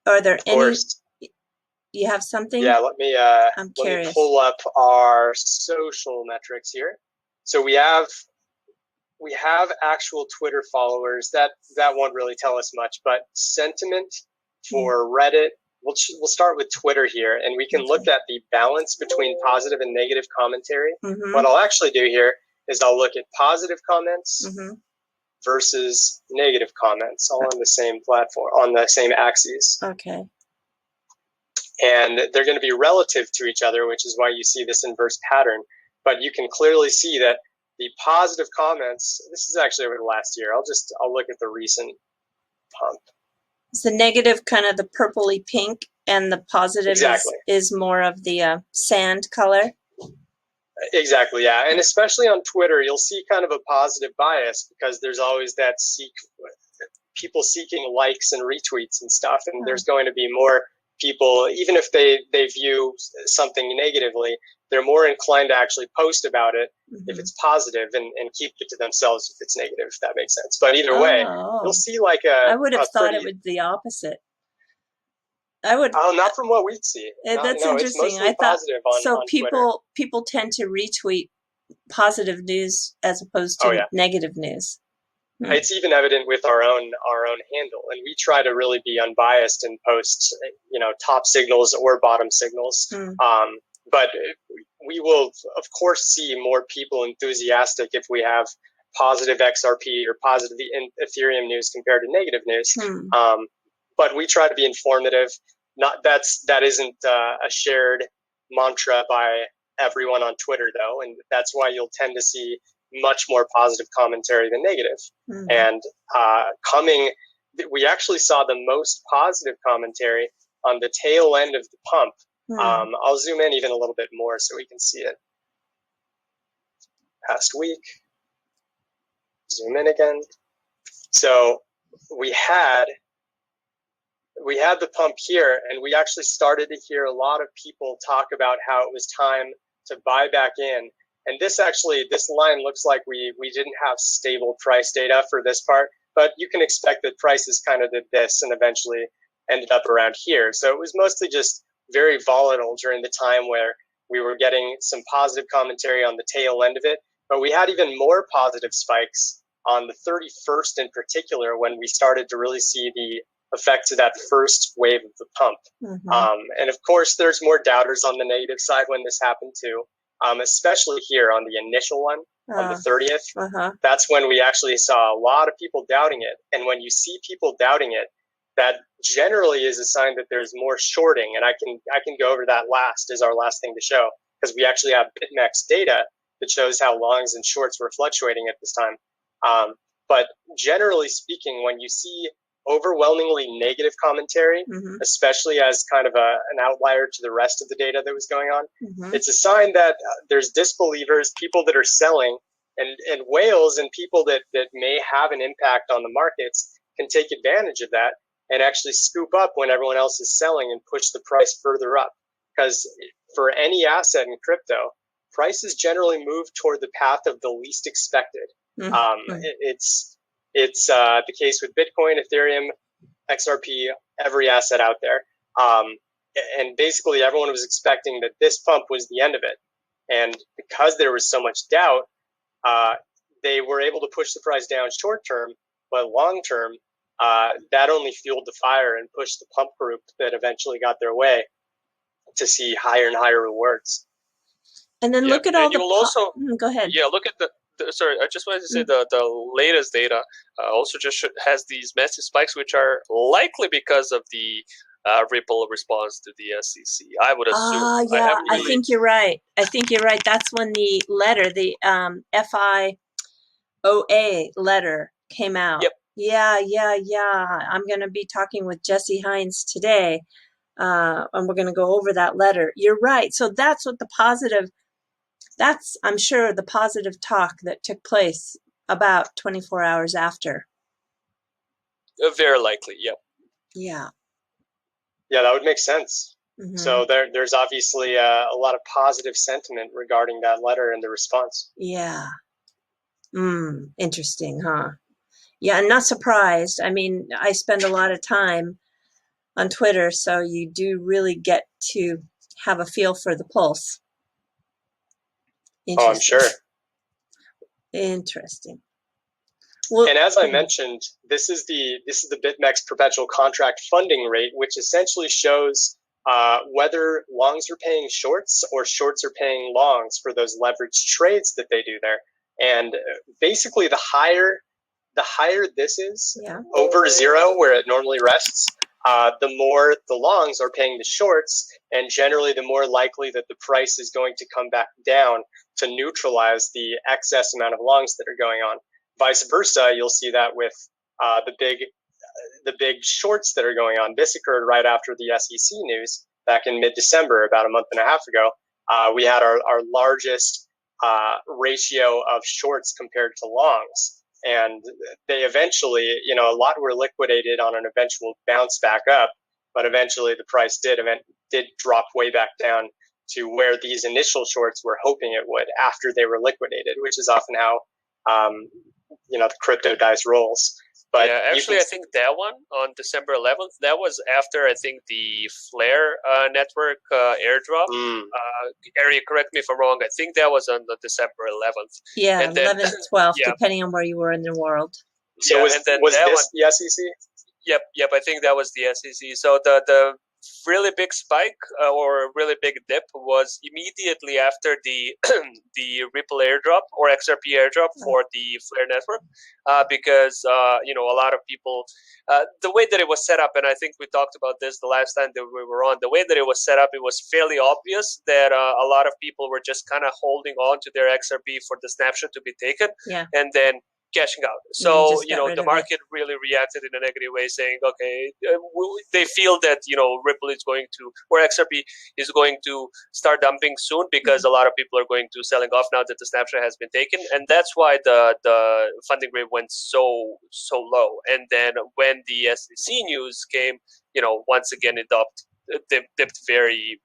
Are there Of course. You have something? Yeah, I'm let me curious. pull up our social metrics here. So we have actual Twitter followers. That won't really tell us much, but sentiment for Reddit. We'll start with Twitter here, and we can look at the balance between positive and negative commentary. What I'll actually do here is I'll look at positive comments versus negative comments, all on the same platform, on the same axes. Okay. And they're going to be relative to each other, which is why you see this inverse pattern. But you can clearly see that the positive comments, this is actually over the last year. I'll look at the recent pump. Is the negative kind of the purpley pink, and the positive is more of the sand color? Exactly, yeah. And especially on Twitter, you'll see kind of a positive bias because there's always that people seeking likes and retweets and stuff. And there's going to be more people, even if they view something negatively, they're more inclined to actually post about it if it's positive and keep it to themselves if it's negative, if that makes sense. But either way, you'll see like I would have thought it would be the opposite. I would. Oh, not from what we'd see. That's interesting. I thought on people tend to retweet positive news as opposed to negative news. It's even evident with our own handle, and we try to really be unbiased and post top signals or bottom signals. But we will of course see more people enthusiastic if we have positive XRP or positive Ethereum news compared to negative news. But we try to be informative. That isn't a shared mantra by everyone on Twitter, though, and that's why you'll tend to see much more positive commentary than negative. And we actually saw the most positive commentary on the tail end of the pump. I'll zoom in even a little bit more so we can see it. Past week. Zoom in again. So we had the pump here, and we actually started to hear a lot of people talk about how it was time to buy back in. And this line looks like we didn't have stable price data for this part, but you can expect that prices kind of did this and eventually ended up around here. So it was mostly just very volatile during the time where we were getting some positive commentary on the tail end of it, but we had even more positive spikes on the 31st in particular when we started to really see the effects of that first wave of the pump. And of course, there's more doubters on the negative side when this happened too. Especially here on the initial one, on the 30th, that's when we actually saw a lot of people doubting it. And when you see people doubting it, that generally is a sign that there's more shorting. And I can go over that as our last thing to show, because we actually have Bitmex data that shows how longs and shorts were fluctuating at this time. But generally speaking, when you see overwhelmingly negative commentary, especially as kind of an outlier to the rest of the data that was going on, it's a sign that there's disbelievers, people that are selling, and whales and people that may have an impact on the markets can take advantage of that and actually scoop up when everyone else is selling and push the price further up. Because for any asset in crypto, prices generally move toward the path of the least expected. It's the case with Bitcoin, Ethereum, XRP, every asset out there. And basically everyone was expecting that this pump was the end of it. And because there was so much doubt, they were able to push the price down short term, but long term, that only fueled the fire and pushed the pump group that eventually got their way to see higher and higher rewards. And then look at all go ahead. Yeah, look at sorry, I just wanted to say the latest data also just has these massive spikes, which are likely because of the Ripple response to the SEC. I would assume. Yeah, I think you're right. That's when the letter, the FIOA letter came out. Yep. Yeah. I'm going to be talking with Jesse Hines today, and we're going to go over that letter. You're right. So that's what I'm sure the positive talk that took place about 24 hours after. Very likely, yep. Yeah. Yeah, that would make sense. Mm-hmm. So there's obviously a lot of positive sentiment regarding that letter and the response. Yeah. Interesting, huh? Yeah, I'm not surprised. I mean, I spend a lot of time on Twitter, so you do really get to have a feel for the pulse. Oh, I'm sure. Interesting. Well, and as I mentioned, this is the Bitmex perpetual contract funding rate, which essentially shows whether longs are paying shorts or shorts are paying longs for those leveraged trades that they do there. And basically, the higher this is over zero, where it normally rests, the more the longs are paying the shorts, and generally the more likely that the price is going to come back down to neutralize the excess amount of longs that are going on. Vice versa, you'll see that with the big shorts that are going on. This occurred right after the SEC news back in mid-December, about a month and a half ago. We had our largest ratio of shorts compared to longs. And they eventually, a lot were liquidated on an eventual bounce back up, but eventually the price did drop way back down to where these initial shorts were hoping it would after they were liquidated, which is often how the crypto dice rolls. But yeah, actually, I think that one on December 11th, that was after, I think, the Flare network airdrop. Eri, correct me if I'm wrong. I think that was on the December 11th. Yeah, and then, 11th, 12th, depending on where you were in the world. So was this the SEC? Yep. I think that was the SEC. So the really big spike or really big dip was immediately after the the Ripple airdrop or XRP airdrop for the Flare network, because a lot of people, the way that it was set up, and I think we talked about this the last time that we were on, the way that it was set up, it was fairly obvious that a lot of people were just kind of holding on to their XRP for the snapshot to be taken, and then cashing out. So, the market really reacted in a negative way, saying, okay, they feel that, Ripple is going to, or XRP is going to start dumping soon because a lot of people are going to selling off now that the snapshot has been taken. And that's why the funding rate went so low. And then when the SEC news came, once again, it dipped very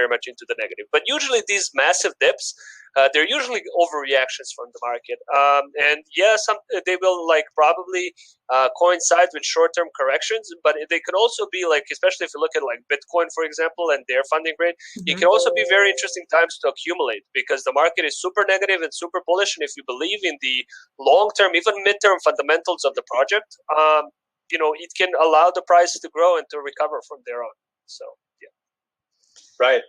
much into the negative. But usually these massive dips, they're usually overreactions from the market, and they will probably coincide with short-term corrections, but they can also be especially if you look at Bitcoin, for example, and their funding rate, it can also be very interesting times to accumulate because the market is super negative and super bullish, and if you believe in the long-term, even mid-term fundamentals of the project, it can allow the prices to grow and to recover from there on. So, yeah. Right.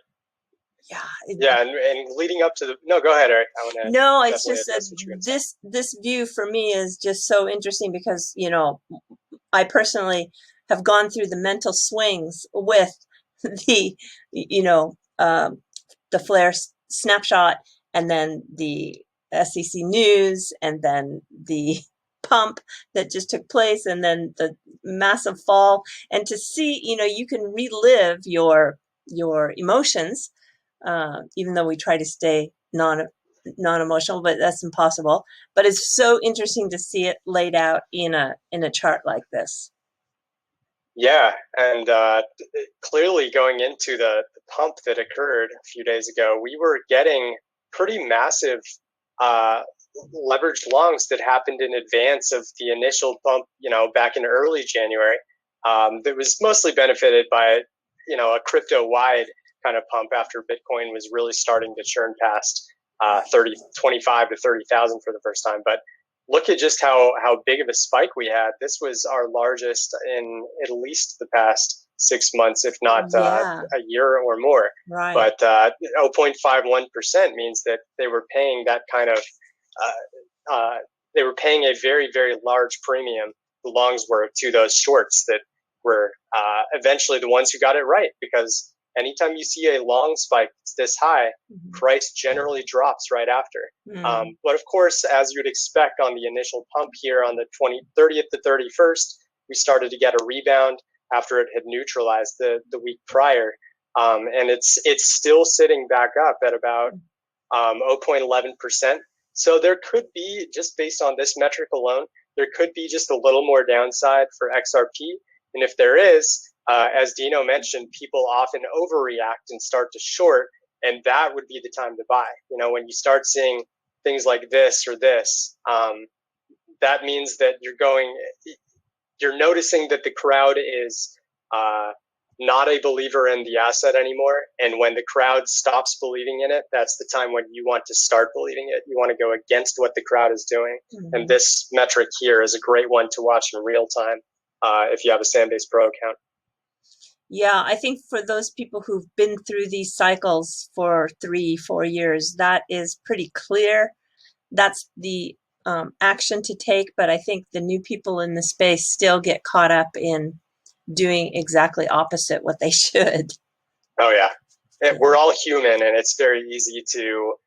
Yeah. And leading up to go ahead, Eric. No, it's just this view for me is just so interesting because, I personally have gone through the mental swings with the, the Flare snapshot and then the SEC news and then the pump that just took place and then the massive fall, and to see, you can relive your emotions, even though we try to stay non-emotional, but that's impossible. But it's so interesting to see it laid out in a chart like this. Yeah, and clearly going into the pump that occurred a few days ago, we were getting pretty massive leveraged longs that happened in advance of the initial pump, back in early January. That was mostly benefited by, a crypto-wide kind of pump after Bitcoin was really starting to churn past 25 to 30,000 for the first time. But look at just how big of a spike we had. This was our largest in at least the past 6 months, if not a year or more. Right. But 0.51% means that they were paying that kind of, they were paying a very, very large premium, the longs were, to those shorts that were eventually the ones who got it right. Because anytime you see a long spike this high, price generally drops right after. But of course, as you'd expect on the initial pump here on the 30th to 31st, we started to get a rebound after it had neutralized the week prior. And it's still sitting back up at about 0.11%. So there could be, just based on this metric alone, there could be just a little more downside for XRP. And if there is, as Dino mentioned, people often overreact and start to short, and that would be the time to buy. You know, when you start seeing things like this or this, that means that you're noticing that the crowd is not a believer in the asset anymore. And when the crowd stops believing in it, that's the time when you want to start believing it. You want to go against what the crowd is doing. Mm-hmm. And this metric here is a great one to watch in real time if you have a Sandbase Pro account. Yeah, I think for those people who've been through these cycles for 3-4 years, that is pretty clear. That's the action to take. But I think the new people in the space still get caught up in doing exactly opposite what they should. Oh, yeah. We're all human, and it's very easy to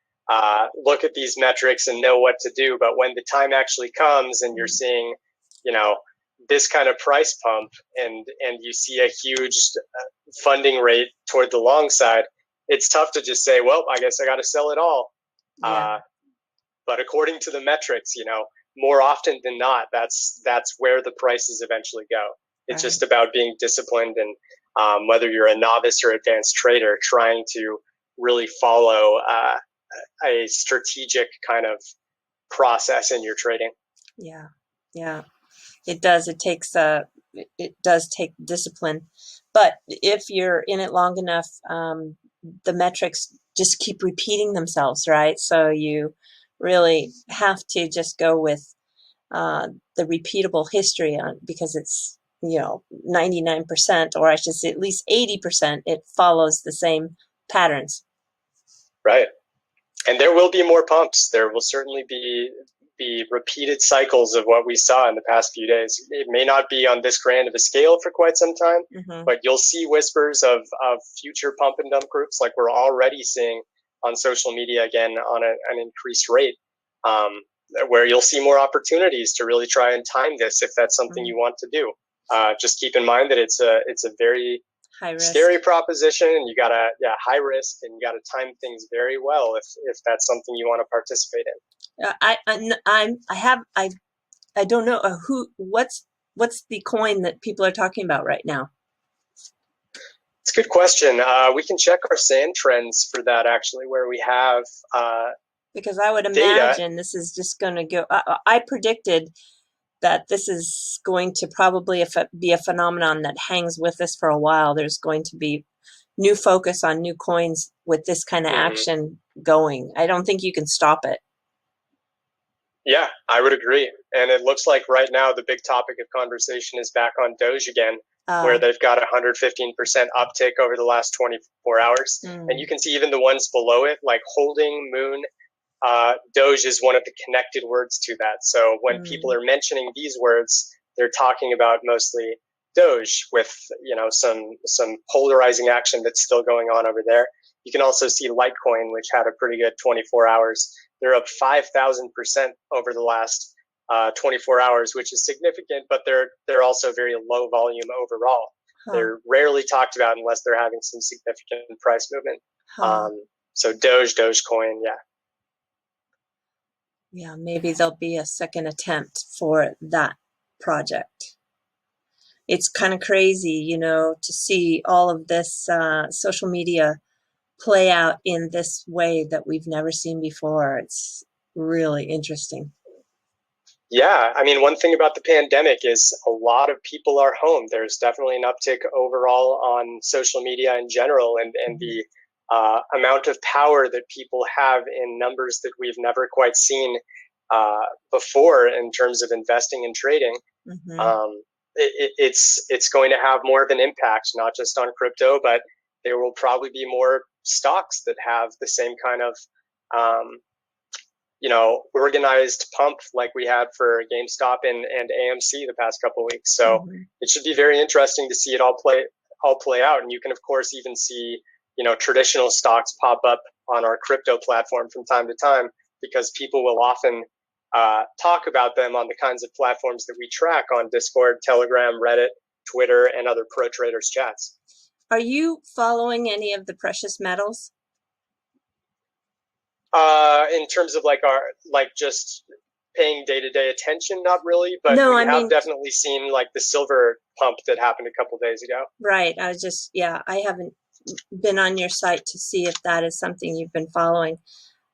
look at these metrics and know what to do. But when the time actually comes and you're seeing, you know, this kind of price pump and you see a huge funding rate toward the long side, it's tough to just say, well, I guess I got to sell it all. Yeah. But according to the metrics, you know, more often than not, that's where the prices eventually go. It's just about being disciplined and whether you're a novice or advanced trader, trying to really follow a strategic kind of process in your trading. Yeah, yeah, it does. It does take discipline, but if you're in it long enough, the metrics just keep repeating themselves, right? So you really have to just go with the repeatable history because it's, you know, 99%, or I should say at least 80%, it follows the same patterns. Right. And there will be more pumps. There will certainly be repeated cycles of what we saw in the past few days. It may not be on this grand of a scale for quite some time, but you'll see whispers of future pump and dump groups like we're already seeing on social media again on an increased rate, where you'll see more opportunities to really try and time this if that's something you want to do. Just keep in mind that it's a very scary proposition, and you gotta high risk, and you gotta time things very well if that's something you want to participate in. I don't know what's the coin that people are talking about right now. It's a good question. We can check our sand trends for that actually, where we have because I would imagine this is just going to go. I predicted that this is going to probably be a phenomenon that hangs with us for a while. There's going to be new focus on new coins with this kind of action going. I don't think you can stop it. Yeah, I would agree. And it looks like right now the big topic of conversation is back on Doge again, where they've got 115% uptick over the last 24 hours. And you can see even the ones below it, like holding, moon, Doge is one of the connected words to that. So when people are mentioning these words, they're talking about mostly Doge with, you know, some polarizing action that's still going on over there. You can also see Litecoin, which had a pretty good 24 hours. They're up 5,000% over the last 24 hours, which is significant, but they're also very low volume overall. They're rarely talked about unless they're having some significant price movement. So Dogecoin, yeah. Yeah, maybe there'll be a second attempt for that project. It's kind of crazy, you know, to see all of this social media play out in this way that we've never seen before. It's really interesting. Yeah, I mean, one thing about the pandemic is a lot of people are home. There's definitely an uptick overall on social media in general, and the amount of power that people have in numbers that we've never quite seen before in terms of investing and trading. It's going to have more of an impact, not just on crypto, but there will probably be more stocks that have the same kind of you know, organized pump like we had for GameStop and AMC the past couple of weeks. So it should be very interesting to see it all play out. And you can of course even see, you know, traditional stocks pop up on our crypto platform from time to time, because people will often talk about them on the kinds of platforms that we track on Discord, Telegram, Reddit, Twitter, and other pro traders chats. Are you following any of the precious metals? In terms of like just paying day-to-day attention, not really, but No, we I have mean, definitely seen like the silver pump that happened a couple days ago. right. I was just, yeah, I haven't been on your site to see if that is something you've been following,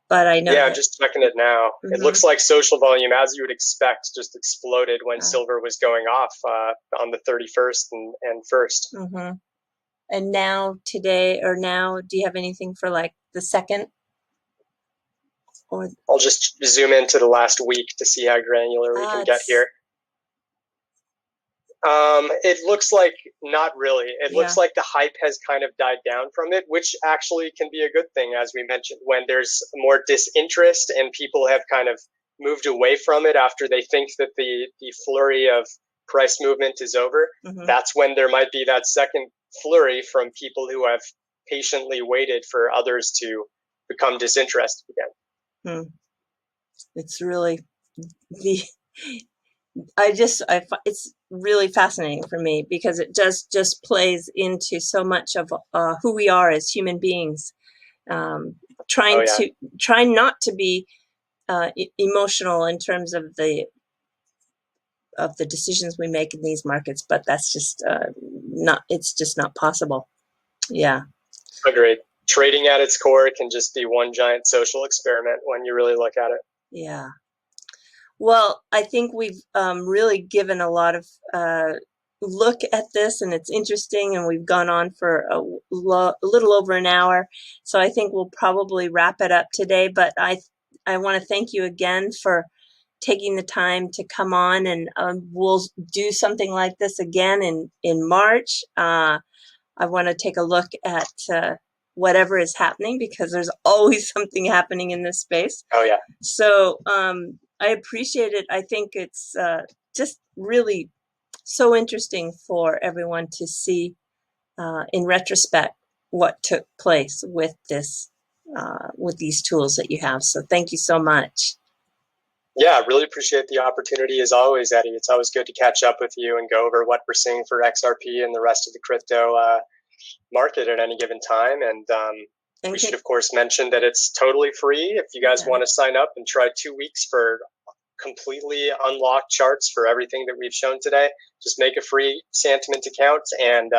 but I know Yeah, I'm that. just checking it now. It looks like social volume, as you would expect, just exploded when silver was going off on the 31st and 1st. And now today, or now, do you have anything for like the second? Or I'll just zoom into the last week to see how granular we can get here. It looks like not really. It looks like the hype has kind of died down from it, which actually can be a good thing, as we mentioned, when there's more disinterest and people have kind of moved away from it after they think that the flurry of price movement is over. That's when there might be that second flurry from people who have patiently waited for others to become disinterested again. It's really it's really fascinating for me because it just plays into so much of who we are as human beings. Trying not to be emotional in terms of the decisions we make in these markets, but that's just it's just not possible. Yeah. Agreed. Trading at its core can just be one giant social experiment when you really look at it. Yeah. Well, I think we've really given a lot of look at this, and it's interesting, and we've gone on for a little over an hour. So I think we'll probably wrap it up today, but I want to thank you again for taking the time to come on, and we'll do something like this again in March. I want to take a look at whatever is happening, because there's always something happening in this space. Oh, yeah. So I appreciate it. I think it's just really so interesting for everyone to see in retrospect what took place with this, with these tools that you have. So thank you so much. Yeah, I really appreciate the opportunity as always, Eddie. It's always good to catch up with you and go over what we're seeing for XRP and the rest of the crypto market at any given time. And we should, of course, mention that it's totally free. If you guys want to sign up and try 2 weeks for completely unlocked charts for everything that we've shown today, just make a free Santiment account and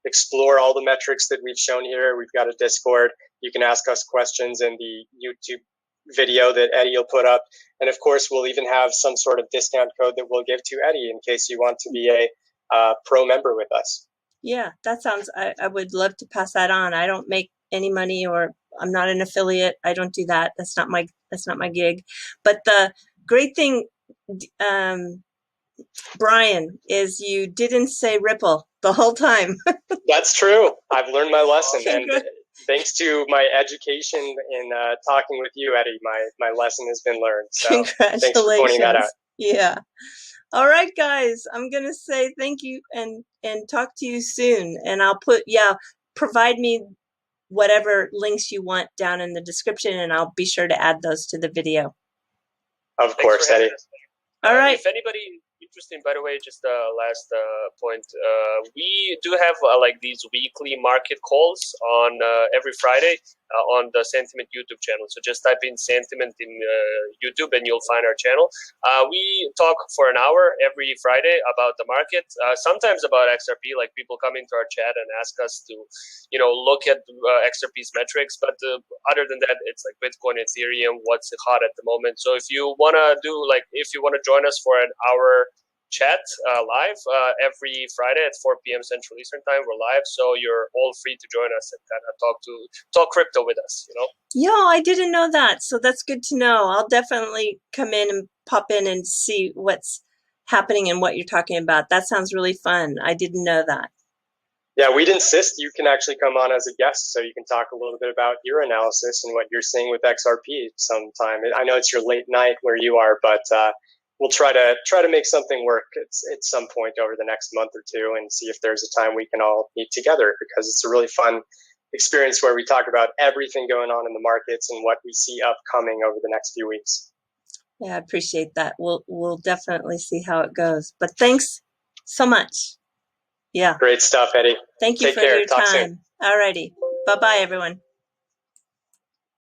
explore all the metrics that we've shown here. We've got a Discord. You can ask us questions in the YouTube video that Eddie will put up. And of course, we'll even have some sort of discount code that we'll give to Eddie in case you want to be a pro member with us. Yeah, that sounds, I would love to pass that on. I don't make any money, or I'm not an affiliate. I don't do that. That's not my gig. But the great thing, Brian, is you didn't say Ripple the whole time. That's true. I've learned my lesson. And thanks to my education in talking with you, Eddie, my lesson has been learned. So congratulations. Thanks for pointing that out. Yeah. All right, guys, I'm going to say thank you and talk to you soon. And I'll provide me whatever links you want down in the description, and I'll be sure to add those to the video. Of course, Eddie. All right. If anybody interesting, by the way, just the last point, we do have like these weekly market calls on every Friday on the Santiment YouTube channel. So just type in Santiment in YouTube and you'll find our channel. We talk for an hour every Friday about the market, sometimes about XRP. Like people come into our chat and ask us to, look at XRP's metrics. But other than that, it's like Bitcoin, Ethereum, what's hot at the moment. So if you want to join us for an hour chat live every Friday at 4 p.m. Central Eastern Time, we're live, so you're all free to join us and kind of talk crypto with us. Yeah, I didn't know that, so that's good to know. I'll definitely come in and pop in and see what's happening and what you're talking about. That sounds really fun. I didn't know that. Yeah, we'd insist you can actually come on as a guest so you can talk a little bit about your analysis and what you're seeing with XRP sometime. I know it's your late night where you are, but we'll try to make something work at some point over the next month or two and see if there's a time we can all meet together, because it's a really fun experience where we talk about everything going on in the markets and what we see upcoming over the next few weeks. Yeah, I appreciate that. We'll definitely see how it goes. But thanks so much. Yeah. Great stuff, Eddie. Thank you for your time. All righty. Bye-bye, everyone.